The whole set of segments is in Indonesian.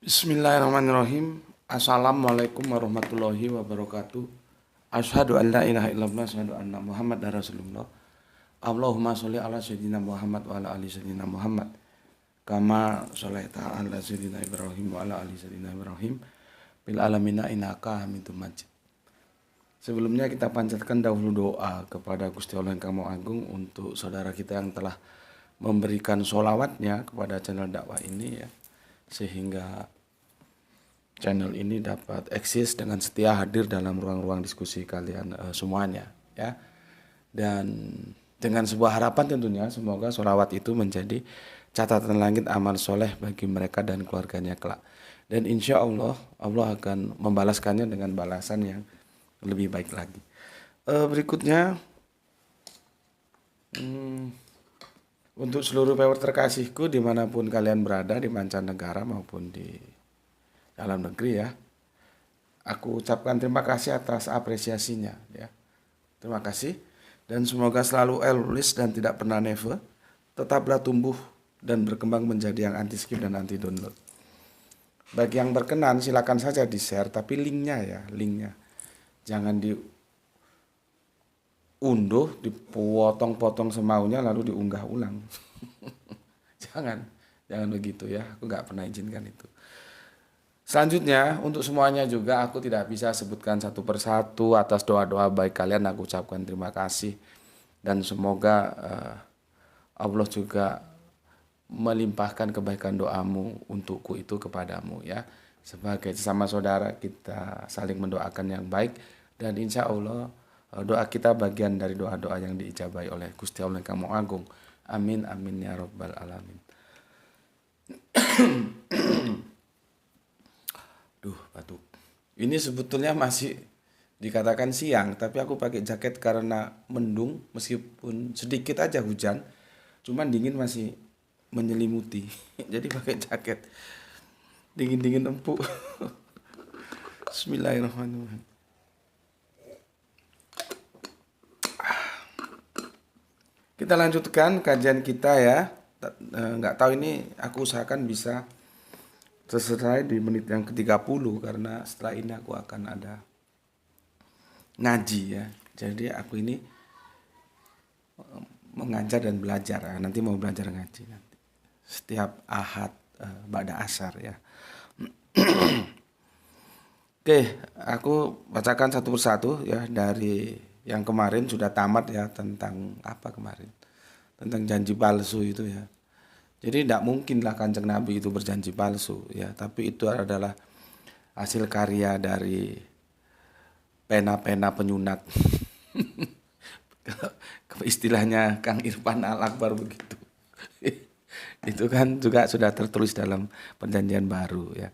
Bismillahirrahmanirrahim. Assalamualaikum warahmatullahi wabarakatuh. Asyhadu an la ilaha illallah, asyhadu anna Muhammad Rasulullah. Allahumma sholli ala sayyidina Muhammad wa ala ali sayyidina Muhammad. Kama sholaita ala sayyidina Ibrahim wa ala ali sayyidina Ibrahim. Bil alamina innaka Hamidum Majid. Sebelumnya kita panjatkan dahulu doa kepada Gusti Allah yang Maha Agung untuk saudara kita yang telah memberikan sholawatnya kepada channel dakwah ini ya, sehingga channel ini dapat eksis dengan setia hadir dalam ruang-ruang diskusi kalian semuanya ya. Dan dengan sebuah harapan tentunya semoga sholawat itu menjadi catatan langit amal soleh bagi mereka dan keluarganya kelak. Dan insya Allah Allah akan membalaskannya dengan balasan yang lebih baik lagi. Berikutnya untuk seluruh viewer terkasihku dimanapun kalian berada di mancanegara maupun di dalam negeri ya, aku ucapkan terima kasih atas apresiasinya ya. Terima kasih dan semoga selalu always dan tidak pernah never. Tetaplah tumbuh dan berkembang menjadi yang anti skip dan anti download. Bagi yang berkenan silakan saja di share, tapi linknya jangan diunduh, dipotong-potong semaunya lalu diunggah ulang. jangan begitu ya, aku nggak pernah izinkan itu. Selanjutnya untuk semuanya juga aku tidak bisa sebutkan satu persatu. Atas doa-doa baik kalian aku ucapkan terima kasih. Dan semoga Allah juga melimpahkan kebaikan doamu untukku itu kepadamu ya. Sebagai sesama saudara kita saling mendoakan yang baik. Dan insya Allah doa kita bagian dari doa-doa yang diijabahi oleh Gusti Allah yang Maha Agung. Amin amin ya rabbal alamin. Duh, batuk. Ini sebetulnya masih dikatakan siang, tapi aku pakai jaket karena mendung, meskipun sedikit aja hujan, cuman dingin masih menyelimuti. Jadi pakai jaket. Dingin-dingin empuk. Bismillahirrahmanirrahim. Kita lanjutkan kajian kita ya. Nggak tahu ini aku usahakan bisa selesai di menit yang ke-30 karena setelah ini aku akan ada ngaji ya. Jadi aku ini mengajar dan belajar. Nanti mau belajar ngaji nanti. Setiap Ahad ba'da asar ya. Oke, aku bacakan satu persatu ya dari yang kemarin sudah tamat ya, tentang apa kemarin? Tentang janji palsu itu ya. Jadi tidak mungkinlah Kanjeng Nabi itu berjanji palsu ya, tapi itu adalah hasil karya dari pena-pena penyunat. Istilahnya Kang Irfan Al Akbar begitu. Itu kan juga sudah tertulis dalam perjanjian baru ya.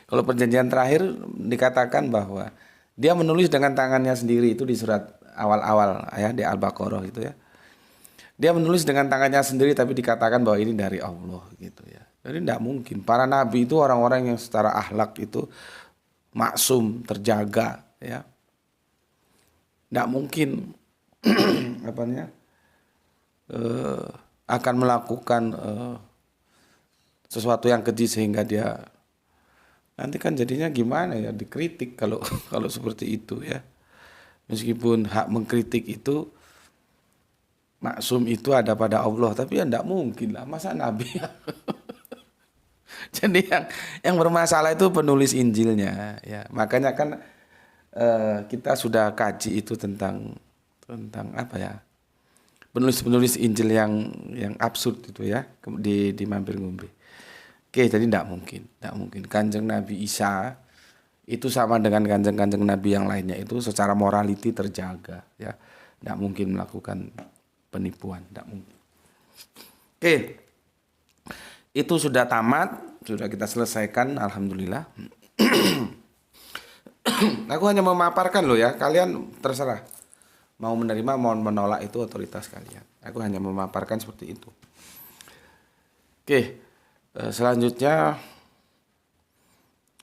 Kalau perjanjian terakhir dikatakan bahwa dia menulis dengan tangannya sendiri, itu di surat awal-awal ya di Al-Baqarah itu ya. Dia menulis dengan tangannya sendiri tapi dikatakan bahwa ini dari Allah gitu ya. Jadi tidak mungkin. Para nabi itu orang-orang yang secara akhlak itu maksum, terjaga ya. Tidak mungkin akan melakukan sesuatu yang keji sehingga dia nanti kan jadinya gimana ya, dikritik kalau kalau seperti itu ya. Meskipun hak mengkritik itu maksum itu ada pada Allah, tapi ya tidak mungkin lah, masa Nabi. Jadi yang bermasalah itu penulis Injilnya ya. Makanya kan kita sudah kaji itu tentang apa ya, penulis Injil yang absurd itu ya, di Mampir Ngombe. Oke, jadi tidak mungkin Kanjeng Nabi Isa itu sama dengan kanjeng Nabi yang lainnya itu secara morality terjaga ya. Tidak mungkin melakukan penipuan, tidak mungkin. Oke, itu sudah tamat, sudah kita selesaikan, alhamdulillah. Aku hanya memaparkan loh ya, kalian terserah mau menerima mau menolak, itu otoritas kalian. Aku hanya memaparkan seperti itu. Oke, selanjutnya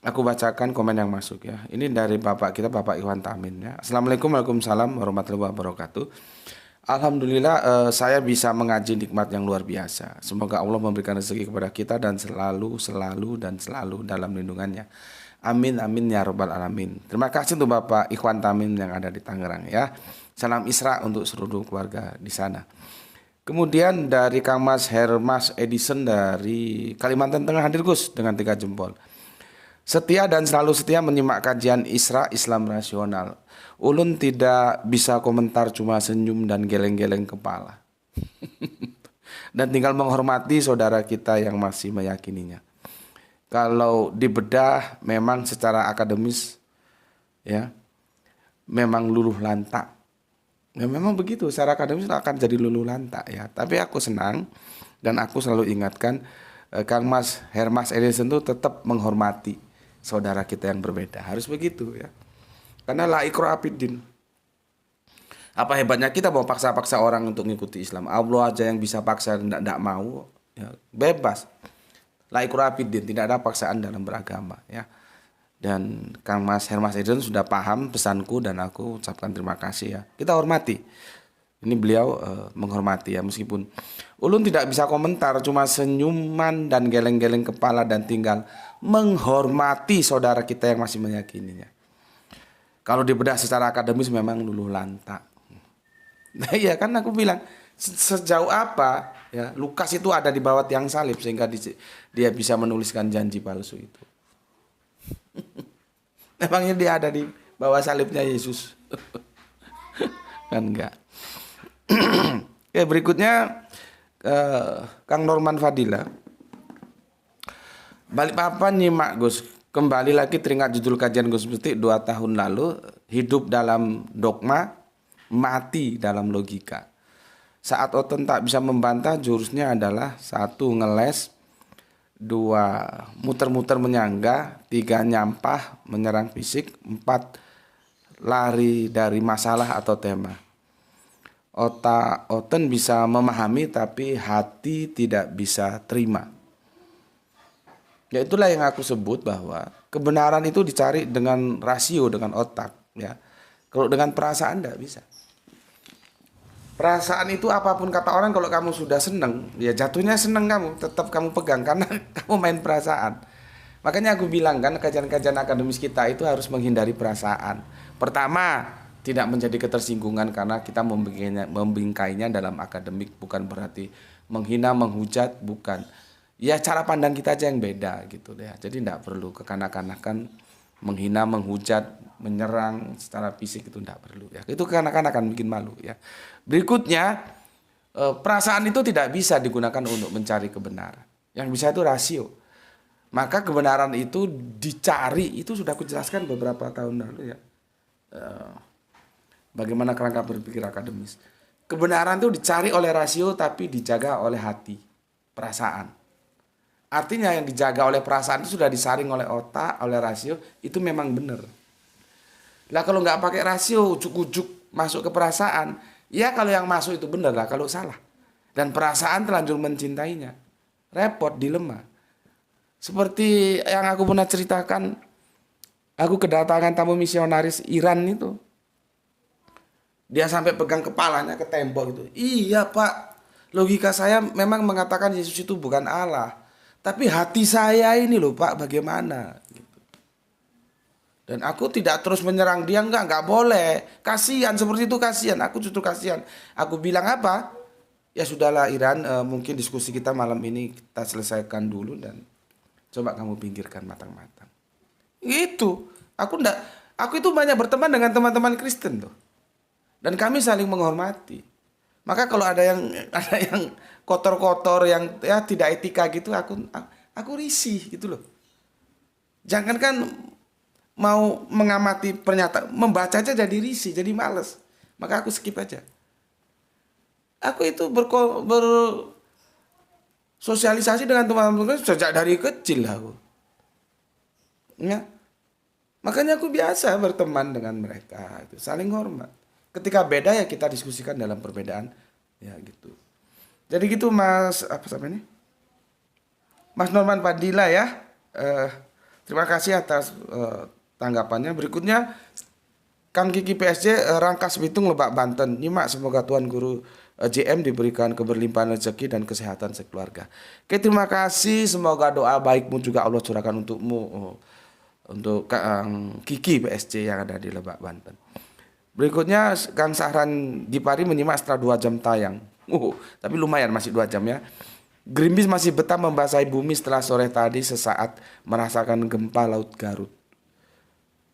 aku bacakan komen yang masuk ya. Ini dari Bapak kita, Bapak Iwan Tamin ya. Assalamualaikum, waalaikumsalam warahmatullahi wabarakatuh. Alhamdulillah saya bisa mengaji nikmat yang luar biasa. Semoga Allah memberikan rezeki kepada kita dan selalu dalam lindungannya. Amin amin ya robbal alamin. Terima kasih untuk Bapak Ikhwan Tamim yang ada di Tangerang ya. Salam Isra untuk seluruh keluarga di sana. Kemudian dari Kang Mas Hermas Edison dari Kalimantan Tengah hadir Gus dengan 3 jempol. Setia dan selalu setia menyimak kajian Isra Islam Rasional. Ulun tidak bisa komentar, cuma senyum dan geleng-geleng kepala. Dan tinggal menghormati saudara kita yang masih meyakininya. Kalau dibedah memang secara akademis ya memang luluh lantak. Ya memang begitu, secara akademis akan jadi luluh lantak ya. Tapi aku senang dan aku selalu ingatkan Kang Mas Hermas Edison itu tetap menghormati saudara kita yang berbeda. Harus begitu ya. Karena la ikraha fiddin. Apa hebatnya kita mau paksa-paksa orang untuk mengikuti Islam? Allah aja yang bisa paksa tidak mau, ya, bebas. La ikraha fiddin, tidak ada paksaan dalam beragama ya. Dan Kang Mas Hermas Edison sudah paham pesanku dan aku ucapkan terima kasih ya. Kita hormati. Ini beliau menghormati ya, meskipun ulun tidak bisa komentar, cuma senyuman dan geleng-geleng kepala dan tinggal menghormati saudara kita yang masih meyakininya. Kalau dibedah secara akademis memang luluh lantak. Nah iya kan aku bilang sejauh apa ya Lukas itu ada di bawah tiang salib sehingga dia bisa menuliskan janji palsu itu. Memangnya dia ada di bawah salibnya Yesus? Kan enggak. Oke, berikutnya Kang Norman Fadila. Balikpapan nyimak Gus. Kembali lagi teringat judul kajian Gus Musti 2 tahun lalu. Hidup dalam dogma, mati dalam logika. Saat Oten tak bisa membantah, jurusnya adalah 1 ngeles, 2 muter-muter menyangga, 3 nyampah menyerang fisik, 4 lari dari masalah atau tema. Otak Oten bisa memahami tapi hati tidak bisa terima. Ya itulah yang aku sebut bahwa kebenaran itu dicari dengan rasio, dengan otak ya. Kalau dengan perasaan tidak bisa. Perasaan itu apapun kata orang, kalau kamu sudah seneng, ya jatuhnya seneng kamu, tetap kamu pegang karena kamu main perasaan. Makanya aku bilang kan kajian-kajian akademis kita itu harus menghindari perasaan. Pertama, tidak menjadi ketersinggungan karena kita membingkainya dalam akademik, bukan berarti menghina, menghujat, bukan. Ya cara pandang kita aja yang beda gitu ya. Jadi tidak perlu kekanak-kanakan menghina, menghujat, menyerang secara fisik, itu tidak perlu ya. Itu kekanak-kanakan bikin malu ya. Berikutnya perasaan itu tidak bisa digunakan untuk mencari kebenaran. Yang bisa itu rasio. Maka kebenaran itu dicari, itu sudah aku jelaskan beberapa tahun lalu ya. Bagaimana kerangka berpikir akademis. Kebenaran itu dicari oleh rasio tapi dijaga oleh hati, perasaan. Artinya yang dijaga oleh perasaan itu sudah disaring oleh otak, oleh rasio, itu memang benar. Lah kalau nggak pakai rasio, ujuk-ujuk masuk ke perasaan, ya kalau yang masuk itu benar lah, kalau salah. Dan perasaan terlanjur mencintainya, repot, dilema. Seperti yang aku pernah ceritakan, aku kedatangan tamu misionaris Iran itu. Dia sampai pegang kepalanya ke tembok itu. Iya Pak, logika saya memang mengatakan Yesus itu bukan Allah. Tapi hati saya ini loh Pak, bagaimana? Gitu. Dan aku tidak terus menyerang dia, enggak boleh. Kasihan seperti itu, kasihan. Aku justru kasihan. Aku bilang apa? Ya sudahlah Iran, mungkin diskusi kita malam ini kita selesaikan dulu dan coba kamu pinggirkan matang-matang. Gitu. Aku itu banyak berteman dengan teman-teman Kristen tuh. Dan kami saling menghormati. Maka kalau ada yang kotor-kotor yang ya tidak etika gitu, aku risih gitu loh. Jangankan mau mengamati pernyataan, membaca aja jadi risih, jadi males. Maka aku skip aja. Aku itu bersosialisasi dengan teman-teman sejak dari kecil aku. Ya. Makanya aku biasa berteman dengan mereka, itu saling hormat. Ketika beda ya kita diskusikan dalam perbedaan, ya gitu. Jadi gitu Mas ini? Mas Norman Padilla ya. Terima kasih atas tanggapannya. Berikutnya Kang Kiki PSJ Rangkas Bitung Lebak Banten. Nyimak semoga Tuan Guru JM diberikan keberlimpahan rezeki dan kesehatan sekeluarga. Oke, terima kasih. Semoga doa baikmu juga Allah curahkan untukmu. Untuk Kang Kiki PSJ yang ada di Lebak Banten. Berikutnya Kang Sahran Gipari menyimak setelah 2 jam tayang. Tapi lumayan masih 2 jam ya. Greenpeace masih betah membasahi bumi setelah sore tadi sesaat merasakan gempa Laut Garut.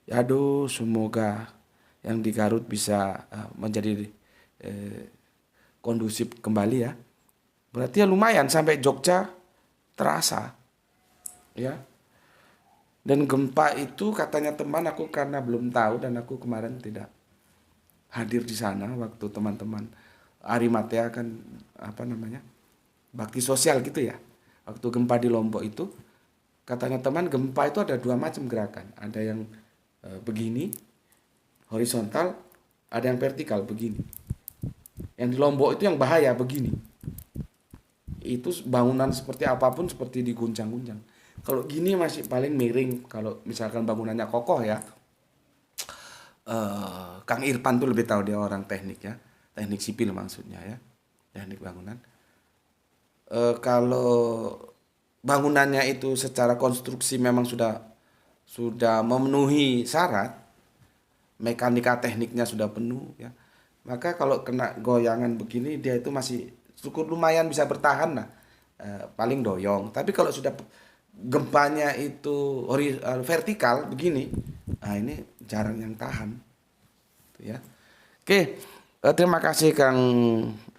Aduh, semoga yang di Garut bisa menjadi kondusif kembali ya. Berarti ya lumayan sampai Jogja terasa. Ya. Dan gempa itu katanya teman aku karena belum tahu dan aku kemarin tidak hadir di sana waktu teman-teman Arimatea kan bakti sosial gitu ya. Waktu gempa di Lombok itu katanya teman gempa itu ada 2 macam gerakan. Ada yang begini horizontal, ada yang vertikal begini. Yang di Lombok itu yang bahaya begini. Itu bangunan seperti apapun seperti diguncang-guncang. Kalau gini masih paling miring kalau misalkan bangunannya kokoh ya. Kang Irfan tuh lebih tahu, dia orang teknik ya, teknik sipil maksudnya ya, teknik bangunan. Kalau bangunannya itu secara konstruksi memang sudah memenuhi syarat, mekanika tekniknya sudah penuh ya, maka kalau kena goyangan begini dia itu masih cukup lumayan bisa bertahan lah, paling doyong. Tapi kalau sudah gempanya itu vertikal begini, nah ini jarang yang tahan ya. Oke, terima kasih Kang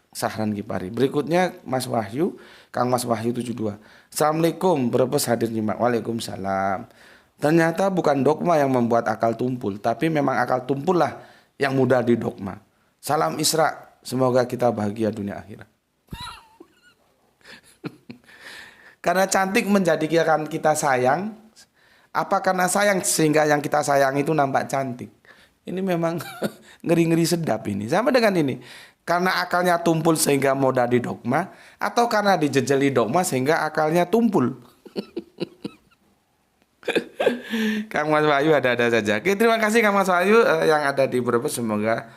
Sahran Gipari. Berikutnya Mas Wahyu, Kang Mas Wahyu 72. Assalamualaikum, Brebes hadir nyimak. Waalaikumsalam. Ternyata bukan dogma yang membuat akal tumpul, tapi memang akal tumpul lah yang mudah didogma. Salam Isra, semoga kita bahagia dunia akhirat. Karena cantik menjadikan kita sayang. Apa karena sayang sehingga yang kita sayang itu nampak cantik? Ini memang ngeri-ngeri sedap ini. Sama dengan ini. Karena akalnya tumpul sehingga mudah didogma. Atau karena dijejeli dogma sehingga akalnya tumpul. Kang Mas Wahyu ada-ada saja. Oke, terima kasih Kang Mas Wahyu yang ada di Brebes. Semoga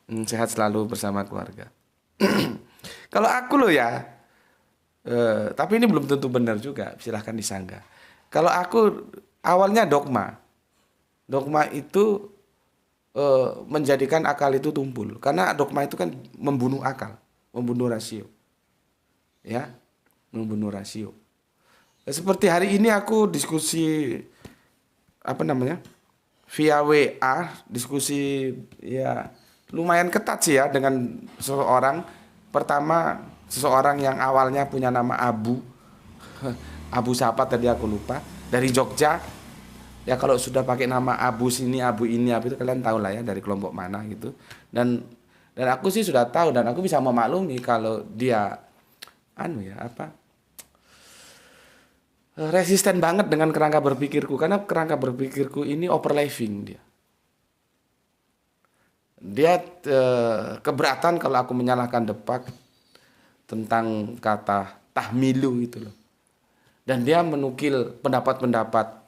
sehat selalu bersama keluarga. Kalau aku loh ya. Tapi ini belum tentu benar juga. Silahkan disanggah. Kalau aku awalnya dogma. Dogma itu menjadikan akal itu tumpul. Karena dogma itu kan membunuh akal, membunuh rasio. Ya, membunuh rasio. Seperti hari ini aku diskusi via WA, diskusi ya lumayan ketat sih ya dengan seseorang. Pertama, seseorang yang awalnya punya nama Abu. Abu siapa tadi aku lupa, dari Jogja. Ya kalau sudah pakai nama Abu sini, Abu ini, Abu itu kalian tahu lah ya dari kelompok mana gitu. Dan aku sih sudah tahu dan aku bisa memaklumi kalau dia resisten banget dengan kerangka berpikirku, karena kerangka berpikirku ini overliving dia. Dia keberatan kalau aku menyalahkan Depak tentang kata tahmilu itu loh. Dan dia menukil pendapat-pendapat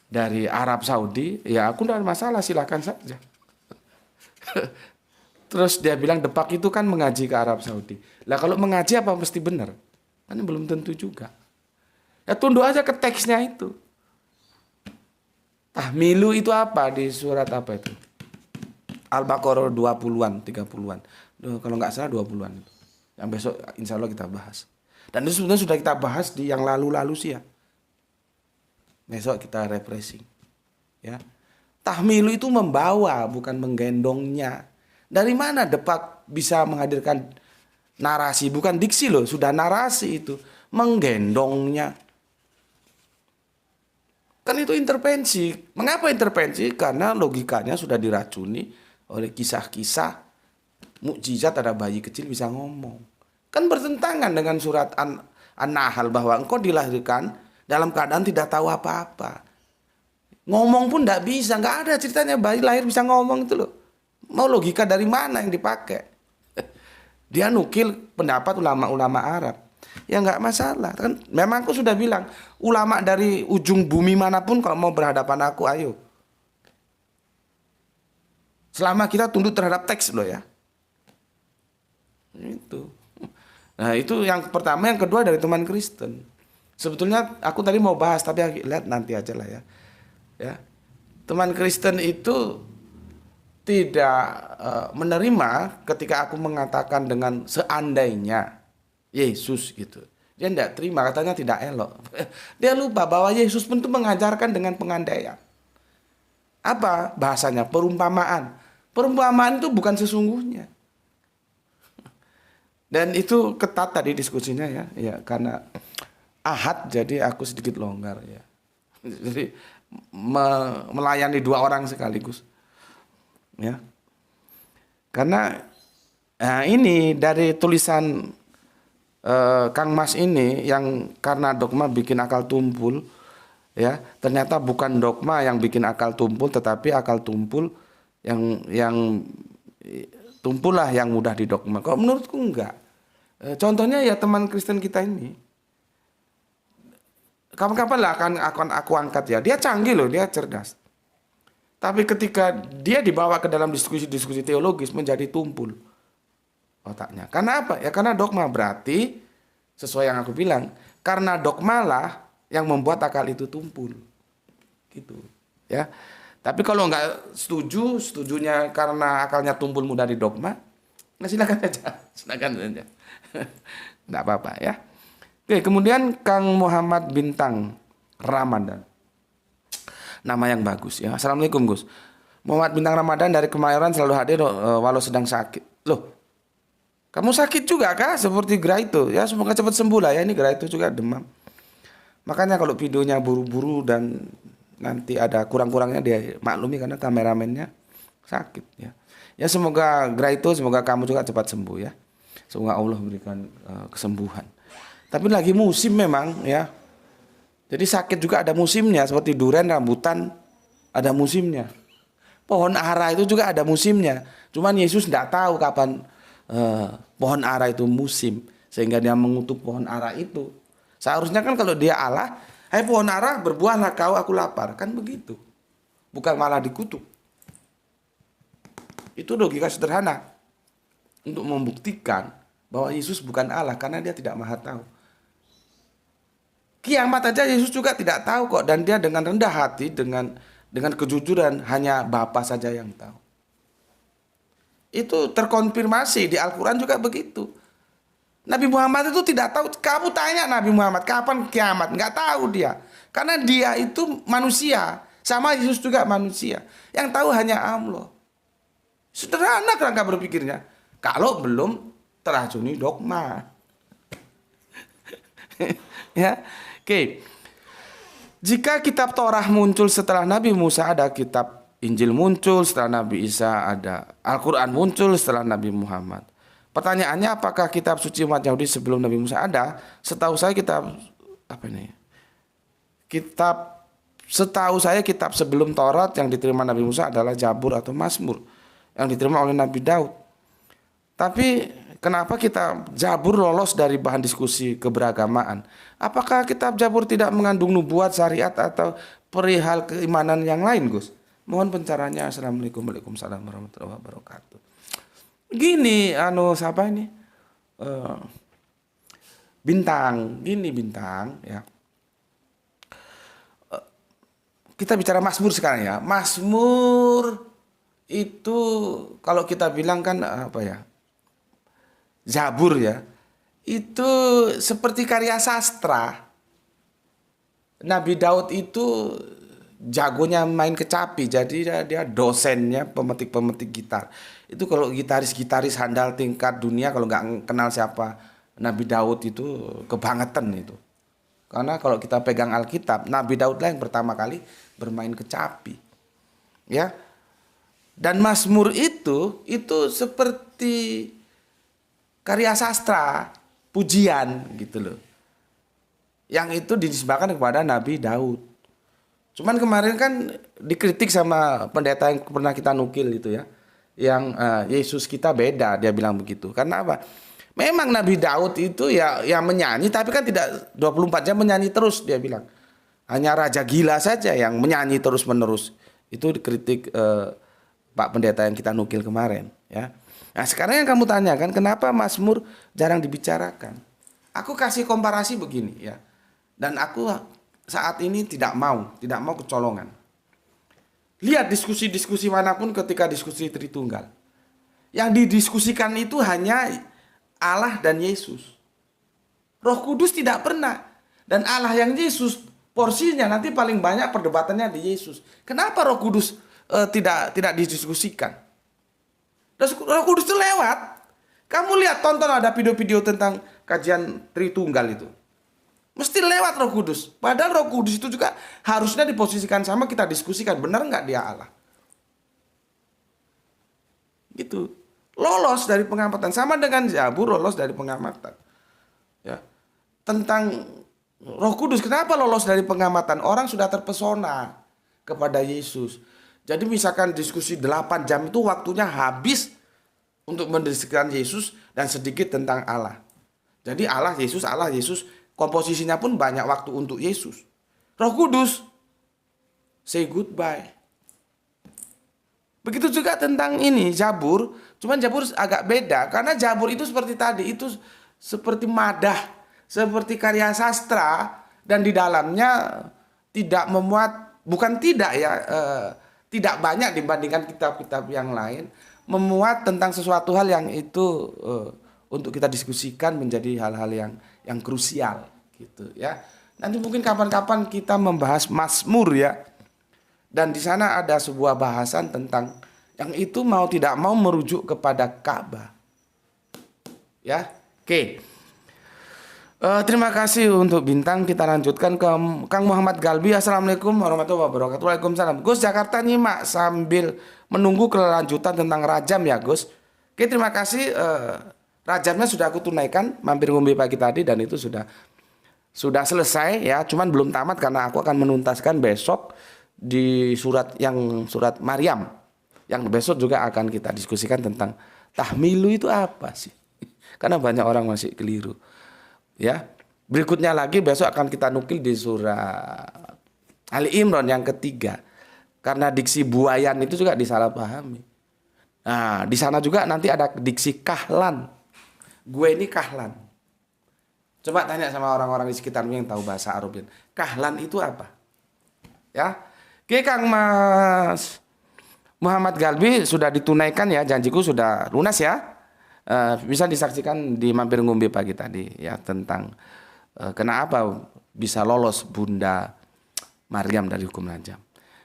dari Arab Saudi, ya aku tidak masalah, silakan saja. Terus dia bilang Depak itu kan mengaji ke Arab Saudi. Lah kalau mengaji apa mesti benar? Kan belum tentu juga. Ya tunduk aja ke teksnya itu. Tahmilu itu apa di surat apa itu? Al-Baqarah 20-an, 30-an. Kalau nggak salah 20-an itu. Yang besok insya Allah kita bahas. Dan itu sebenarnya sudah kita bahas di yang lalu-lalu sih ya. Besok kita refreshing. Ya. Tahmilu itu membawa, bukan menggendongnya. Dari mana Depak bisa menghadirkan narasi, bukan diksi loh, sudah narasi itu, menggendongnya. Kan itu intervensi. Mengapa intervensi? Karena logikanya sudah diracuni oleh kisah-kisah mukjizat ada bayi kecil bisa ngomong. Kan bertentangan dengan surat An-Nahl bahwa engkau dilahirkan dalam keadaan tidak tahu apa-apa. Ngomong pun tidak bisa, nggak ada ceritanya bayi lahir bisa ngomong itu loh. Mau logika dari mana yang dipakai? Dia nukil pendapat ulama-ulama Arab. Ya nggak masalah. Kan memang aku sudah bilang, ulama dari ujung bumi manapun kalau mau berhadapan aku, ayo. Selama kita tunduk terhadap teks loh ya. Itu. Nah itu yang pertama, yang kedua dari teman Kristen. Sebetulnya aku tadi mau bahas tapi lihat nanti aja lah ya. Ya, teman Kristen itu tidak menerima ketika aku mengatakan dengan seandainya Yesus gitu. Dia tidak terima, katanya tidak elok. Dia lupa bahwa Yesus pun itu mengajarkan dengan pengandaian. Apa bahasanya? Perumpamaan. Perumpamaan itu bukan sesungguhnya. Dan itu ketat tadi diskusinya ya, ya karena Ahad jadi aku sedikit longgar ya. Jadi melayani dua orang sekaligus, ya. Karena ini dari tulisan Kang Mas ini yang karena dogma bikin akal tumpul, ya ternyata bukan dogma yang bikin akal tumpul, tetapi akal tumpul yang tumpul lah yang mudah didogma. Kok menurutku enggak. Contohnya ya teman Kristen kita ini. Kapan-kapan lah akan aku angkat ya. Dia canggih loh, dia cerdas. Tapi ketika dia dibawa ke dalam diskusi-diskusi teologis menjadi tumpul otaknya. Karena apa? Ya karena dogma, berarti sesuai yang aku bilang. Karena dogma lah yang membuat akal itu tumpul. Gitu. Ya. Tapi kalau nggak setujunya karena akalnya tumpul mudah di dogma, nah silakan aja, silakan aja. Nggak apa-apa ya. Oke, kemudian Kang Muhammad Bintang Ramadan. Nama yang bagus ya. Assalamualaikum Gus. Muhammad Bintang Ramadan dari Kemayoran selalu hadir walau sedang sakit. Loh, kamu sakit juga kah? Seperti Graito ya. Semoga cepat sembuh lah ya. Ini Graito juga demam. Makanya kalau videonya buru-buru dan nanti ada kurang-kurangnya dia maklumi karena kameramennya sakit ya. Ya semoga Graito, semoga kamu juga cepat sembuh ya. Semoga Allah memberikan kesembuhan. Tapi lagi musim memang ya. Jadi sakit juga ada musimnya, seperti durian rambutan ada musimnya. Pohon ara itu juga ada musimnya. Cuman Yesus tidak tahu kapan pohon ara itu musim, sehingga dia mengutuk pohon ara itu. Seharusnya kan kalau dia Allah, hai pohon ara berbuahlah kau, aku lapar. Kan begitu. Bukan malah dikutuk. Itu logika sederhana. Untuk membuktikan bahwa Yesus bukan Allah karena dia tidak maha tahu. Kiamat aja Yesus juga tidak tahu kok. Dan dia dengan rendah hati, dengan kejujuran, hanya Bapa saja yang tahu. Itu terkonfirmasi di Al-Quran juga begitu. Nabi Muhammad itu tidak tahu. Kamu tanya Nabi Muhammad kapan kiamat, nggak tahu dia. Karena dia itu manusia, sama Yesus juga manusia. Yang tahu hanya Allah. Sederhana kerangka berpikirnya. Kalau belum teracuni dogma. Ya, oke. Jika kitab Torah muncul setelah Nabi Musa, ada kitab Injil muncul setelah Nabi Isa, ada Al-Quran muncul setelah Nabi Muhammad. Pertanyaannya, apakah kitab suci umat Yahudi sebelum Nabi Musa ada? Setahu saya kitab sebelum Taurat yang diterima Nabi Musa adalah Jabur atau Mazmur yang diterima oleh Nabi Daud. Tapi kenapa kitab Jabur lolos dari bahan diskusi keberagamaan? Apakah kitab Jabur tidak mengandung nubuat, syariat atau perihal keimanan yang lain, Gus? Mohon pencerahannya. Assalamualaikum warahmatullahi wabarakatuh. Gini, siapa ini? Bintang ya. Kita bicara Mazmur sekarang ya. Mazmur itu kalau kita bilang kan Zabur ya. Itu seperti karya sastra. Nabi Daud itu jagonya main kecapi, jadi dia dosennya pemetik gitar. Itu kalau gitaris handal tingkat dunia, kalau nggak kenal siapa Nabi Daud itu kebangetan itu. Karena kalau kita pegang Alkitab, Nabi Daud lah yang pertama kali bermain kecapi, ya. Dan Mazmur itu seperti karya sastra, pujian gitu loh. Yang itu dinisbahkan kepada Nabi Daud. Cuman kemarin kan dikritik sama pendeta yang pernah kita nukil itu ya. Yang Yesus kita beda, dia bilang begitu. Karena apa? Memang Nabi Daud itu ya menyanyi, tapi kan tidak 24 jam menyanyi terus, dia bilang. Hanya raja gila saja yang menyanyi terus-menerus. Itu dikritik Pak Pendeta yang kita nukil kemarin, ya. Nah, sekarang yang kamu tanyakan, kenapa Mazmur jarang dibicarakan? Aku kasih komparasi begini, ya. Dan aku saat ini tidak mau kecolongan. Lihat diskusi-diskusi manapun ketika diskusi Tritunggal. Yang didiskusikan itu hanya Allah dan Yesus. Roh Kudus tidak pernah. Dan Allah yang Yesus, porsinya nanti paling banyak perdebatannya di Yesus. Kenapa Roh Kudus tidak didiskusikan? Roh Kudus itu lewat. Kamu lihat, tonton ada video-video tentang kajian Tritunggal itu. Mesti lewat Roh Kudus. Padahal Roh Kudus itu juga harusnya diposisikan sama, kita diskusikan. Benar nggak dia Allah? Gitu. Lolos dari pengamatan. Sama dengan Zabur lolos dari pengamatan. Ya. Tentang Roh Kudus, kenapa lolos dari pengamatan? Orang sudah terpesona kepada Yesus. Jadi misalkan diskusi 8 jam itu waktunya habis untuk mendiskusikan Yesus dan sedikit tentang Allah. Jadi Allah, Yesus, komposisinya pun banyak waktu untuk Yesus. Roh Kudus, say goodbye. Begitu juga tentang ini, Zabur. Cuman Zabur agak beda, karena Zabur itu seperti tadi, itu seperti madah, seperti karya sastra, dan di dalamnya tidak memuat, bukan tidak ya, tidak banyak dibandingkan kitab-kitab yang lain, memuat tentang sesuatu hal yang itu untuk kita diskusikan menjadi hal-hal yang krusial gitu ya. Nanti mungkin kapan-kapan kita membahas Mazmur ya. Dan di sana ada sebuah bahasan tentang yang itu mau tidak mau merujuk kepada Ka'bah. Ya. Oke. Terima kasih untuk bintang. Kita lanjutkan ke Kang Muhammad Galbi. Assalamualaikum warahmatullahi wabarakatuh. Waalaikumsalam. Gus, Jakarta nyimak sambil menunggu kelanjutan tentang rajam ya Gus. Oke, terima kasih. Rajamnya sudah aku tunaikan, mampir ngombe pagi tadi, dan itu sudah selesai ya. Cuman belum tamat karena aku akan menuntaskan besok di surat Maryam. Yang besok juga akan kita diskusikan tentang tahmilu itu apa sih? Karena banyak orang masih keliru. Ya, berikutnya lagi besok akan kita nukil di surat Ali Imran yang ketiga. Karena diksi buayan itu juga disalahpahami. Nah, di sana juga nanti ada diksi kahlan. Gue ini kahlan. Coba tanya sama orang-orang di sekitarmu yang tahu bahasa Arabin. Kahlan itu apa? Ya. Oke, Kang Mas Muhammad Galbi, sudah ditunaikan ya, janjiku sudah lunas ya. Bisa disaksikan di mampir ngombe pagi tadi ya tentang kenapa bisa lolos Bunda Maryam dari hukum rajam.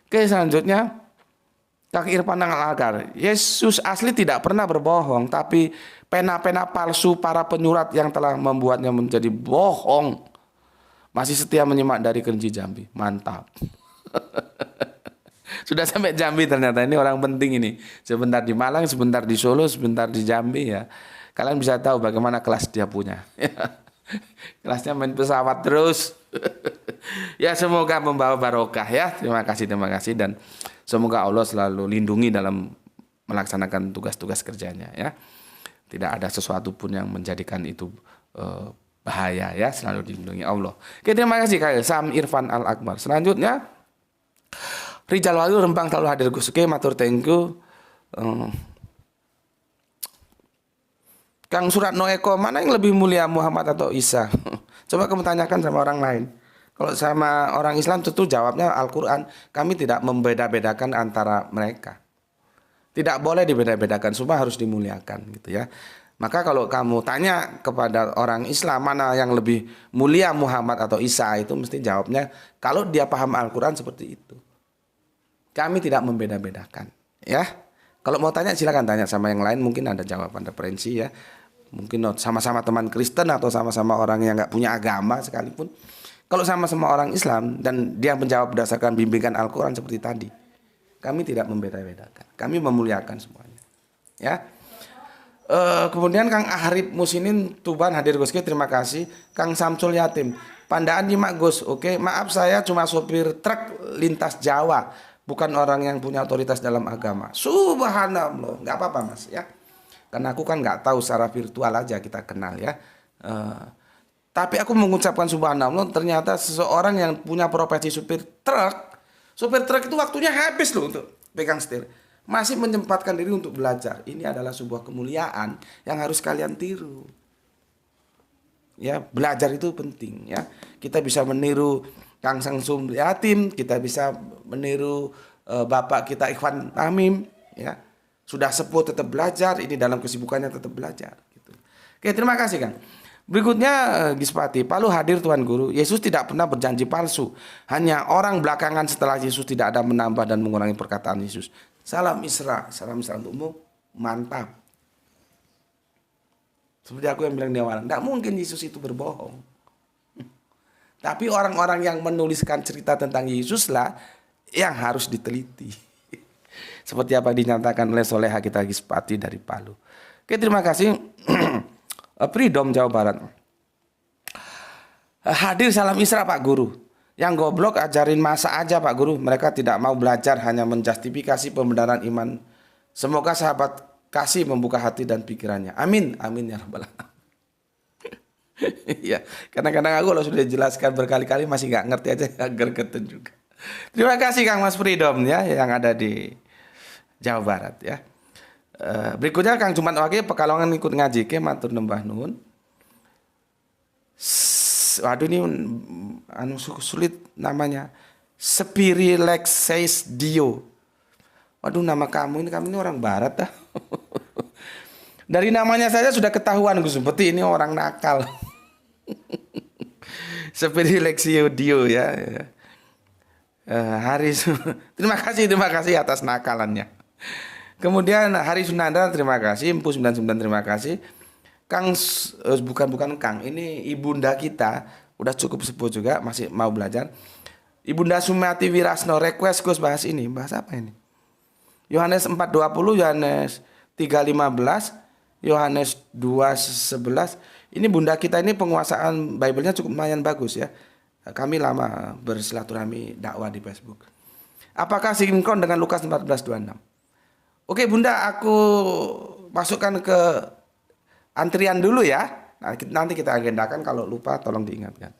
Oke, selanjutnya Kang Irfan Al-Agar. Yesus asli tidak pernah berbohong, tapi pena-pena palsu para penyurat yang telah membuatnya menjadi bohong masih setia menyimak dari Kerinci Jambi. Mantap. Sudah sampai Jambi ternyata, ini orang penting ini. Sebentar di Malang, sebentar di Solo, sebentar di Jambi ya. Kalian bisa tahu bagaimana kelas dia punya. Kelasnya main pesawat terus. Ya, semoga membawa barokah ya. Terima kasih dan semoga Allah selalu lindungi dalam melaksanakan tugas-tugas kerjanya ya. Tidak ada sesuatu pun yang menjadikan itu bahaya ya, selalu dilindungi Allah. Oke, terima kasih Kak Sam Irfan Al-Akbar. Selanjutnya Rijal Wahyu Rempang selalu hadir Gus. Oke, matur thank you. Kang Suratno Eko, mana yang lebih mulia, Muhammad atau Isa? Coba kamu tanyakan sama orang lain. Kalau sama orang Islam tentu jawabnya Al-Quran. Kami tidak membeda-bedakan antara mereka. Tidak boleh dibeda-bedakan, semua harus dimuliakan gitu ya. Maka kalau kamu tanya kepada orang Islam mana yang lebih mulia, Muhammad atau Isa, itu mesti jawabnya kalau dia paham Al-Quran seperti itu. Kami tidak membeda-bedakan ya. Kalau mau tanya silakan tanya sama yang lain, mungkin ada jawaban referensi ya. Mungkin sama-sama teman Kristen atau sama-sama orang yang nggak punya agama sekalipun. Kalau sama-sama orang Islam dan dia menjawab berdasarkan bimbingan Al-Quran seperti tadi, kami tidak membeda-bedakan. Kami memuliakan semuanya ya. Kemudian Kang Ahrib Musinin Tuban hadir Gus. Terima kasih. Kang Samsul Yatim, Pandaan nyimak Gus. Oke, maaf saya cuma sopir truk lintas Jawa, bukan orang yang punya otoritas dalam agama. Subhanallah, nggak apa-apa Mas ya. Karena aku kan nggak tahu, secara virtual aja kita kenal ya. Tapi aku mengucapkan subhanallah, ternyata seseorang yang punya profesi supir truk itu waktunya habis loh untuk pegang setir. masih menyempatkan diri untuk belajar. Ini adalah sebuah kemuliaan yang harus kalian tiru. Ya, belajar itu penting ya. Kita bisa meniru Kang Sangsum Yatim, kita bisa meniru Bapak kita Ikhwan Tamim ya. Sudah sepuh tetap belajar, ini dalam kesibukannya tetap belajar gitu. Oke, terima kasih Kang. Berikutnya Gispati, Palu hadir Tuan Guru. Yesus tidak pernah berjanji palsu. Hanya orang belakangan setelah Yesus tidak ada menambah dan mengurangi perkataan Yesus. Salam Isra untukmu, mantap. Seperti aku yang bilang di awal, tidak mungkin Yesus itu berbohong. Tapi orang-orang yang menuliskan cerita tentang Yesus lah yang harus diteliti. Seperti apa dinyatakan oleh Soleha kita Gispati dari Palu. Oke, terima kasih. Freedom Jawa Barat. Hadir salam Isra Pak Guru. Yang goblok ajarin masa aja Pak Guru. Mereka tidak mau belajar, hanya menjustifikasi pembenaran iman. Semoga sahabat kasih membuka hati dan pikirannya. Amin, amin ya rabbal alamin. Ya, kadang-kadang aku kalau sudah jelaskan berkali-kali masih nggak ngerti aja, gergeten juga. Terima kasih Kang Mas Freedom ya yang ada di Jawa Barat ya. Berikutnya Kang Jumat Wage Pekalongan ikut ngaji ke matur nembah nuwun. Waduh ini sulit namanya. Spirilex Dio. Waduh nama kamu ini orang barat dah. Dari namanya saja sudah ketahuan Gus seperti ini orang nakal. Spirilex Dio ya. Terima kasih atas nakalannya. Kemudian Hari Sunanda terima kasih, Empu 99 terima kasih. Kang bukan Kang, ini ibunda kita udah cukup sepuh juga masih mau belajar. Ibunda Sumati Wirasno request Gus bahas ini. Bahas apa ini? Yohanes 4:20, Yohanes 3:15, Yohanes 2:11. Ini bunda kita ini penguasaan Bible-nya cukup lumayan bagus ya. Kami lama bersilaturahmi dakwah di Facebook. Apakah sinkron dengan Lukas 14:26? Oke bunda, aku masukkan ke antrian dulu ya. Nanti kita agendakan, kalau lupa tolong diingatkan.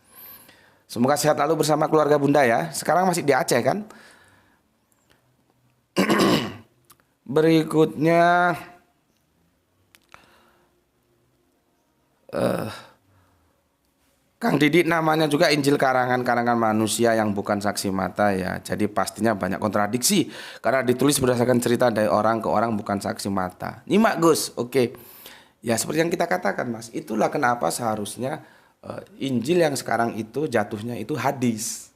Semoga sehat lalu bersama keluarga bunda ya. Sekarang masih di Aceh kan? Berikutnya Kang Didi, namanya juga Injil karangan manusia yang bukan saksi mata ya. Jadi pastinya banyak kontradiksi karena ditulis berdasarkan cerita dari orang ke orang, bukan saksi mata. Nyimak Gus, oke. Ya seperti yang kita katakan Mas, itulah kenapa seharusnya Injil yang sekarang itu jatuhnya itu hadis.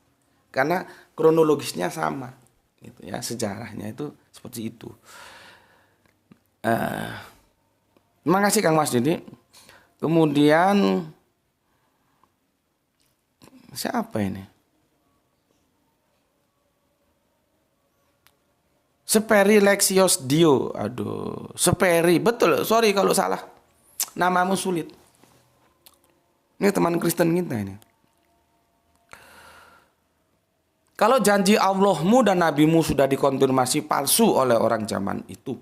Karena kronologisnya sama. Gitu ya, sejarahnya itu seperti itu. Terima kasih Kang Mas Didi. Kemudian siapa ini? Seperi Lexios Dio. Aduh, Seperi. Betul, sorry kalau salah. Namamu sulit. Ini teman Kristen kita ini. Kalau janji Allahmu dan nabimu sudah dikonfirmasi palsu oleh orang zaman itu,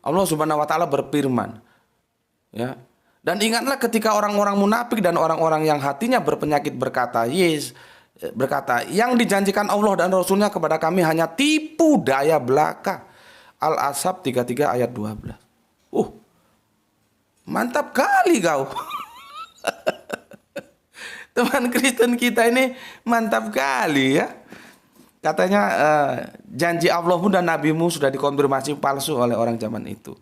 Allah Subhanahu wa taala berfirman, ya. Dan ingatlah ketika orang-orang munafik dan orang-orang yang hatinya berpenyakit berkata, yang dijanjikan Allah dan Rasulnya kepada kami hanya tipu daya belaka. Al-Ahzab 33 ayat 12. Mantap kali kau. Teman Kristen kita ini mantap kali ya. Katanya janji Allahmu dan nabimu sudah dikonfirmasi palsu oleh orang zaman itu.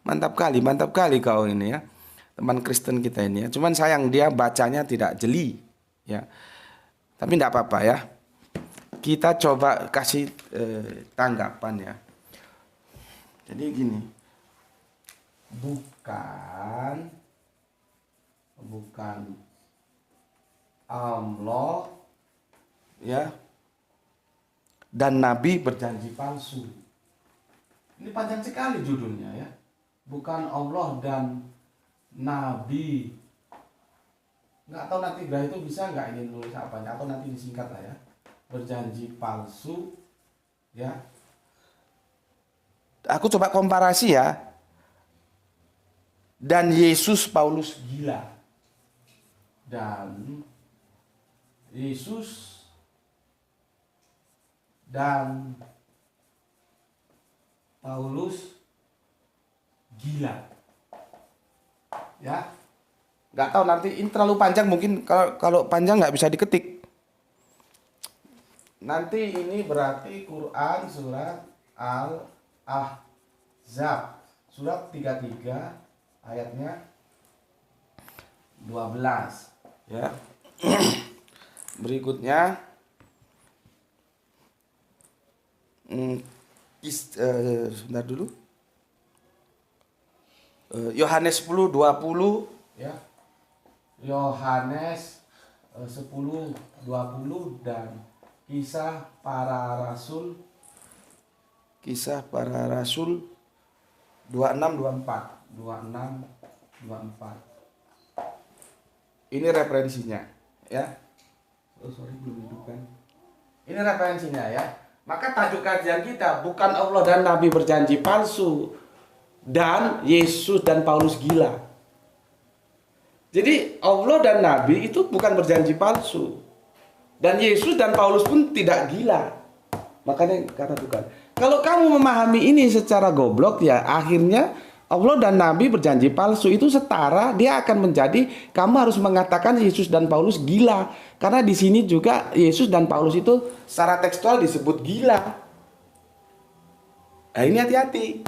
Mantap kali kau ini ya. Teman Kristen kita ini ya. Cuman sayang dia bacanya tidak jeli ya. Tapi tidak apa-apa ya. Kita coba kasih tanggapan ya. Jadi gini. Bukan Allah ya dan Nabi berjanji palsu. Ini panjang sekali judulnya ya. Bukan Allah dan Nabi. Nggak tahu nanti Ibrahim itu bisa nggak ini nulis apanya, atau nanti disingkat lah ya. Berjanji palsu ya. Aku coba komparasi ya. Dan Yesus Paulus gila. Dan Yesus dan Paulus gila. Ya, nggak tahu nanti ini terlalu panjang, mungkin kalau panjang nggak bisa diketik. Nanti ini berarti Quran surat Al-Ahzab surat 33 ayatnya 12 ya. Berikutnya sebentar dulu. Yohanes 10:20 ya. Yohanes 10:20 dan Kisah Para Rasul 26:24. Ini referensinya ya. Belum hidupkan. Ini referensinya ya. Maka tajuk kajian kita bukan Allah dan Nabi berjanji palsu dan Yesus dan Paulus gila. Jadi Allah dan Nabi itu bukan berjanji palsu dan Yesus dan Paulus pun tidak gila. Makanya kata bukan. Kalau kamu memahami ini secara goblok ya akhirnya Allah dan Nabi berjanji palsu itu setara, dia akan menjadi kamu harus mengatakan Yesus dan Paulus gila. Karena di sini juga Yesus dan Paulus itu secara tekstual disebut gila. Nah ini hati-hati.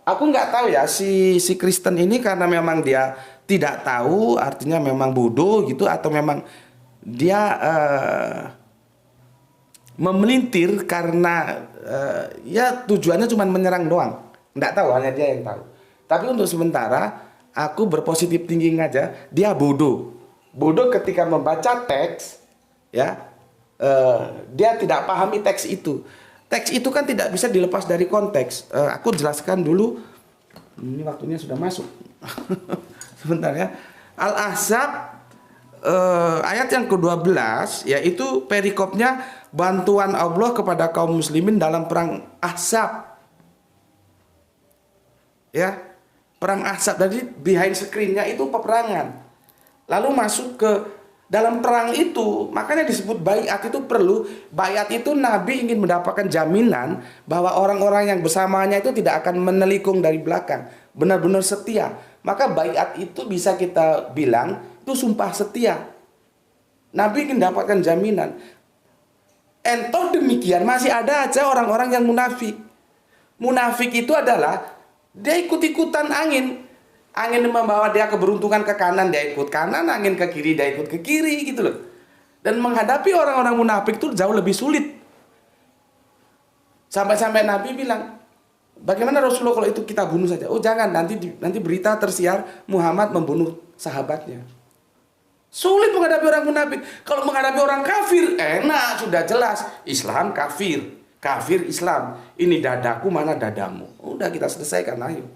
Aku nggak tahu ya si Kristen ini karena memang dia tidak tahu, artinya memang bodoh gitu, atau memang dia memelintir karena ya tujuannya cuma menyerang doang. Nggak tahu, hanya dia yang tahu. Tapi untuk sementara aku berpositif thinking aja, dia bodoh. Bodoh ketika membaca teks ya, dia tidak pahami teks itu. Teks itu kan tidak bisa dilepas dari konteks. Aku jelaskan dulu. Ini waktunya sudah masuk. Sebentar ya. Al-Ahzab ayat yang ke-12 yaitu perikopnya bantuan Allah kepada kaum muslimin dalam perang Ahzab. Ya, perang Ahzab. Jadi behind screen-nya itu peperangan. Lalu masuk ke dalam perang itu, makanya disebut baiat itu perlu. Baiat itu Nabi ingin mendapatkan jaminan bahwa orang-orang yang bersamanya itu tidak akan menelikung dari belakang, benar-benar setia. Maka baiat itu bisa kita bilang itu sumpah setia. Nabi ingin mendapatkan jaminan. Entah demikian masih ada aja orang-orang yang munafik. Munafik itu adalah dia ikut-ikutan angin. Angin membawa dia keberuntungan ke kanan, dia ikut kanan, angin ke kiri, dia ikut ke kiri gitu loh. Dan menghadapi orang-orang munafik itu jauh lebih sulit. Sampai-sampai Nabi bilang, bagaimana Rasulullah kalau itu kita bunuh saja? Oh jangan, nanti berita tersiar Muhammad membunuh sahabatnya. Sulit menghadapi orang munafik. Kalau menghadapi orang kafir, enak, sudah jelas. Islam kafir, kafir Islam. Ini dadaku, mana dadamu? Udah kita selesaikan, ayo.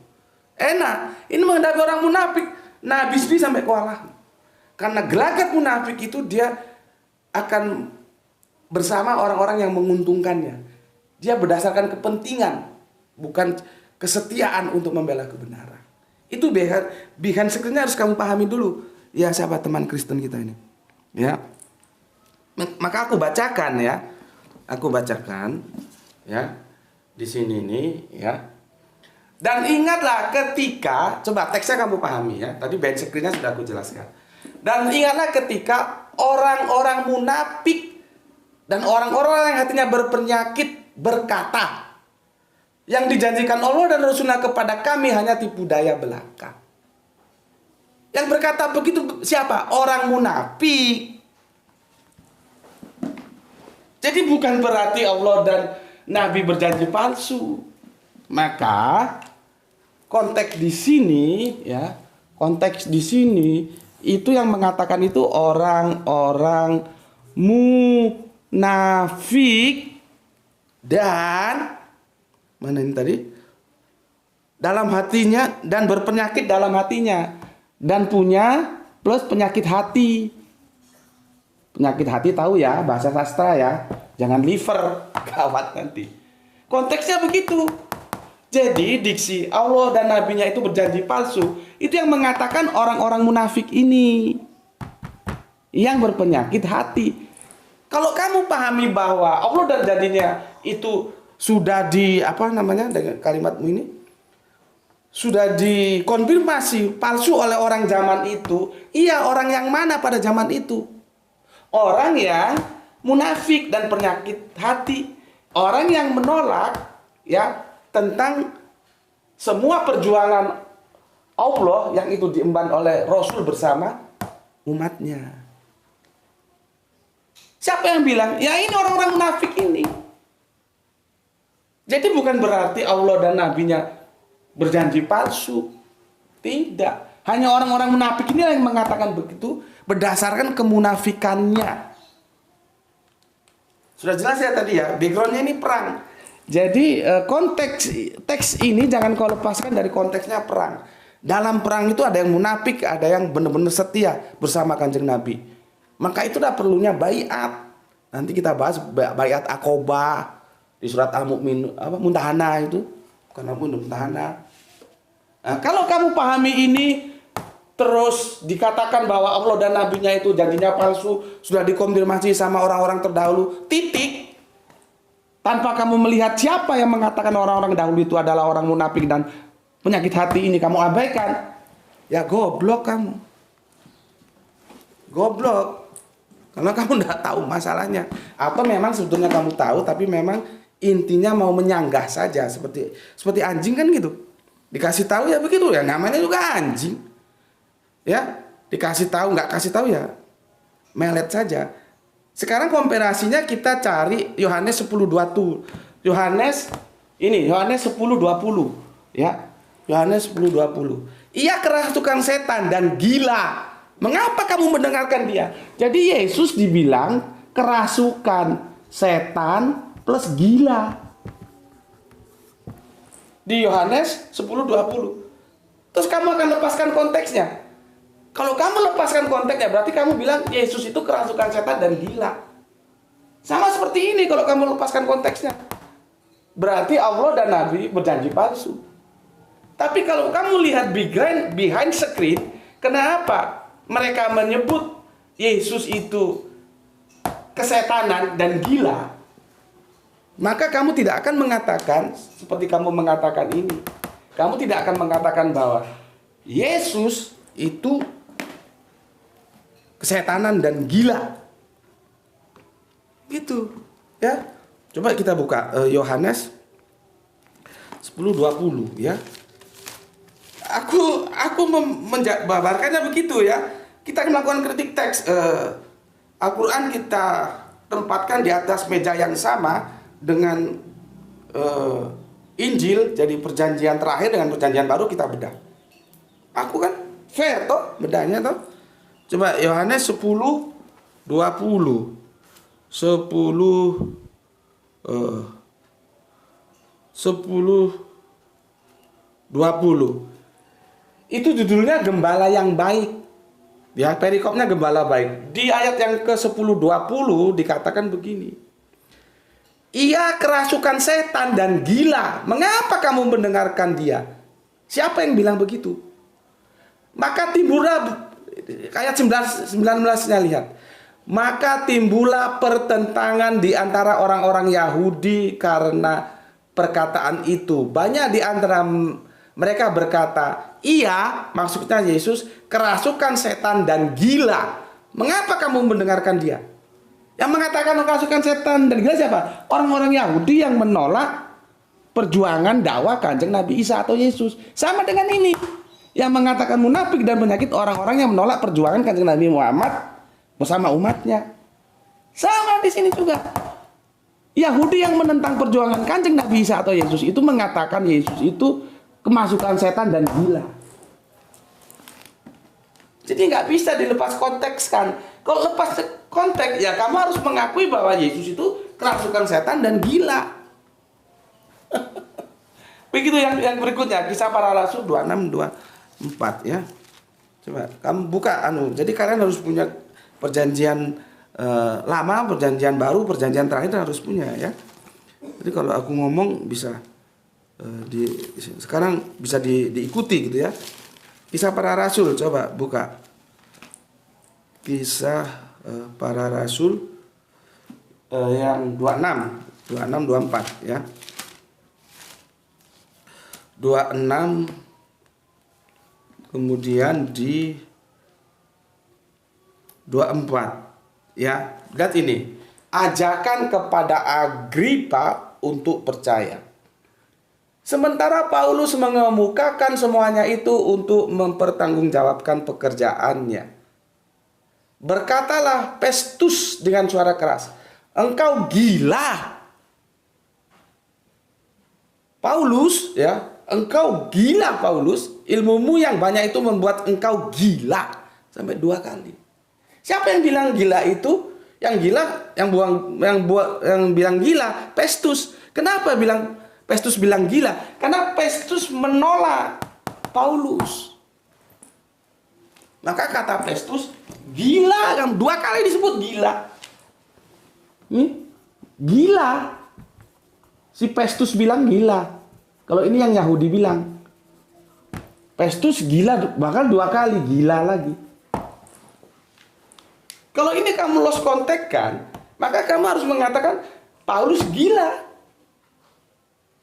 Enak. Ini menghadapi orang munafik, Nabi sendiri sampai kewalahan. Karena gelagat munafik itu dia akan bersama orang-orang yang menguntungkannya. Dia berdasarkan kepentingan, bukan kesetiaan untuk membela kebenaran. Itu behind screen-nya harus kamu pahami dulu. Ya sahabat teman Kristen kita ini. Ya. Maka aku bacakan ya. Aku bacakan ya. Di sini nih ya. Dan ingatlah ketika, coba teksnya kamu pahami ya. Tadi behind screen-nya sudah aku jelaskan. Dan ingatlah ketika orang-orang munafik dan orang-orang yang hatinya berpenyakit berkata, yang dijanjikan Allah dan Rasulnya kepada kami hanya tipu daya belaka. Yang berkata begitu siapa? Orang munafik. Jadi bukan berarti Allah dan Nabi berjanji palsu. Maka konteks di sini ya, konteks di sini itu yang mengatakan itu orang-orang munafik dan mana ini tadi? Dalam hatinya dan berpenyakit dalam hatinya dan punya plus penyakit hati. Penyakit hati tahu ya, bahasa sastra ya. Jangan liver, gawat nanti. Konteksnya begitu. Jadi diksi Allah dan nabinya itu berjanji palsu. Itu yang mengatakan orang-orang munafik ini yang berpenyakit hati. Kalau kamu pahami bahwa Allah dan janjinya itu sudah apa namanya dengan kalimatmu ini sudah dikonfirmasi palsu oleh orang zaman itu. Iya, orang yang mana pada zaman itu? Orang yang munafik dan penyakit hati. Orang yang menolak ya tentang semua perjuangan Allah yang itu diemban oleh Rasul bersama umatnya. Siapa yang bilang? Ya ini orang-orang munafik ini. Jadi bukan berarti Allah dan Nabi-Nya berjanji palsu. Tidak. Hanya orang-orang munafik ini yang mengatakan begitu berdasarkan kemunafikannya. Sudah jelas ya tadi ya, backgroundnya ini perang. Jadi konteks teks ini jangan kau lepaskan dari konteksnya perang. Dalam perang itu ada yang munafik, ada yang benar-benar setia bersama Kanjeng Nabi. Maka itu dah perlunya baiat. Nanti kita bahas baiat Aqobah di surat Al-Mu'min Mumtahana itu. Bukan Mumtahana. Nah, kalau kamu pahami ini terus dikatakan bahwa Allah dan Nabi-Nya itu janjinya palsu, sudah dikonfirmasi sama orang-orang terdahulu, titik. Tanpa kamu melihat siapa yang mengatakan orang-orang dahulu itu adalah orang munafik dan penyakit hati ini kamu abaikan, ya goblok kamu. Goblok. Karena kamu tidak tahu masalahnya. Atau memang sebetulnya kamu tahu tapi memang intinya mau menyanggah saja seperti anjing kan gitu. Dikasih tahu ya begitu ya, namanya juga anjing. Ya, dikasih tahu nggak kasih tahu ya melet saja. Sekarang komparasinya kita cari Yohanes 10:20. Yohanes 10:20 ya. Yohanes 10:20. Ia kerasukan setan dan gila. Mengapa kamu mendengarkan dia? Jadi Yesus dibilang kerasukan setan plus gila. Di Yohanes 10:20. Terus kamu akan lepaskan konteksnya. Kalau kamu lepaskan konteksnya berarti kamu bilang Yesus itu kerasukan setan dan gila. Sama seperti ini kalau kamu lepaskan konteksnya. Berarti Allah dan Nabi berjanji palsu. Tapi kalau kamu lihat behind screen, kenapa mereka menyebut Yesus itu kesetanan dan gila? Maka kamu tidak akan mengatakan seperti kamu mengatakan ini. Kamu tidak akan mengatakan bahwa Yesus itu kesetanan dan gila. Gitu, ya. Coba kita buka Yohanes 10:20 ya. Aku membabarkannya begitu ya. Kita melakukan kritik teks Al-Qur'an kita tempatkan di atas meja yang sama dengan Injil, jadi perjanjian terakhir dengan perjanjian baru kita bedah. Aku kan fair toh bedahnya toh. Coba Yohanes 10:20. 10:20. Itu judulnya gembala yang baik. Ya, perikopnya gembala baik. Di ayat yang ke-10:20 dikatakan begini. Ia kerasukan setan dan gila. Mengapa kamu mendengarkan dia? Siapa yang bilang begitu? Maka timbullah ayat 19-nya lihat. Maka timbullah pertentangan di antara orang-orang Yahudi karena perkataan itu. Banyak di antara mereka berkata, ia, maksudnya Yesus, kerasukan setan dan gila. Mengapa kamu mendengarkan dia? Yang mengatakan kerasukan setan dan gila siapa? Orang-orang Yahudi yang menolak perjuangan dakwah Kanjeng Nabi Isa atau Yesus. Sama dengan ini. Yang mengatakan munafik dan penyakit orang-orang yang menolak perjuangan Kanjeng Nabi Muhammad bersama umatnya. Sama di sini juga. Yahudi yang menentang perjuangan Kanjeng Nabi Isa atau Yesus itu mengatakan Yesus itu kemasukan setan dan gila. Jadi nggak bisa dilepas konteks kan. Kalau lepas konteks ya kamu harus mengakui bahwa Yesus itu kerasukan setan dan gila. Begitu yang berikutnya Kisah Para Rasul 26-24 ya. Coba kamu buka Jadi kalian harus punya perjanjian lama, perjanjian baru, perjanjian terakhir harus punya ya. Jadi kalau aku ngomong bisa sekarang bisa diikuti gitu ya. Kisah Para Rasul, coba buka Kisah Para Rasul yang 26 26, 24 ya. 26 kemudian di 24 ya. Lihat ini. Ajakan kepada Agripa untuk percaya. Sementara Paulus mengemukakan semuanya itu untuk mempertanggungjawabkan pekerjaannya. Berkatalah Festus dengan suara keras, "Engkau gila, Paulus, ya, engkau gila Paulus, ilmumu yang banyak itu membuat engkau gila." Sampai 2 kali. Siapa yang bilang gila itu? Yang gila, yang bilang gila, Festus. Kenapa Festus bilang gila? Karena Festus menolak Paulus. Maka kata Festus, gila, yang 2 kali disebut gila. Gila. Si Festus bilang gila. Kalau ini yang Yahudi bilang, Festus gila, bahkan 2 kali gila lagi. Kalau ini kamu lost contact kan, maka kamu harus mengatakan Paulus gila.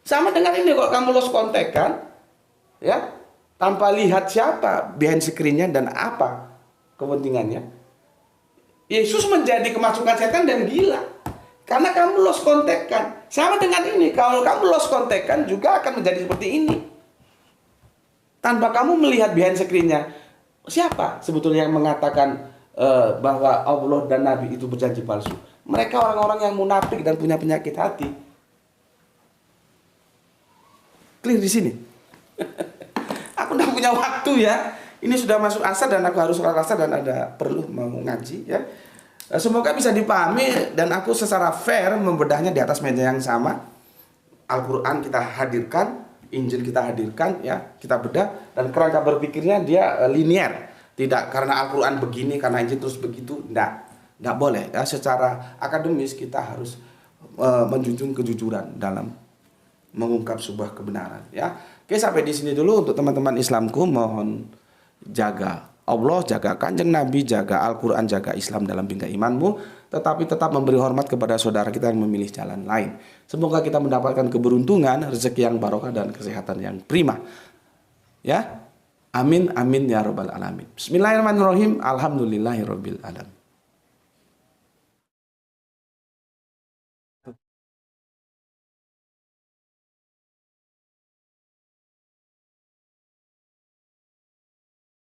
Sama dengan ini kok kamu lost contact kan, ya, tanpa lihat siapa behind screen-nya dan apa kepentingannya. Yesus menjadi kemasukan setan dan gila karena kamu lost contact kan. Sama dengan ini, kalau kamu lost contact kan juga akan menjadi seperti ini. Tanpa kamu melihat behind screen-nya, siapa sebetulnya yang mengatakan bahwa Allah dan Nabi itu berjanji palsu? Mereka orang-orang yang munafik dan punya penyakit hati. Clear di sini. Aku udah punya waktu ya. Ini sudah masuk asar dan aku harus sholat asar dan ada perlu mau ngaji ya. Semoga bisa dipahami dan aku secara fair membedahnya di atas meja yang sama. Al-Quran kita hadirkan, Injil kita hadirkan ya, kita bedah, dan kerangka berpikirnya dia linear. Tidak karena Al-Quran begini, karena Injil terus begitu. Tidak boleh ya. Secara akademis kita harus menjunjung kejujuran dalam mengungkap sebuah kebenaran ya. Oke, sampai di sini dulu untuk teman-teman Islamku. Mohon jaga Allah, jaga Kanjeng Nabi, jaga Al-Quran, jaga Islam dalam bingkai imanmu, tetapi tetap memberi hormat kepada saudara kita yang memilih jalan lain. Semoga kita mendapatkan keberuntungan, rezeki yang barokah dan kesehatan yang prima ya. Amin, amin ya rabbal alamin. Bismillahirrahmanirrahim. Alhamdulillahirabbil alamin.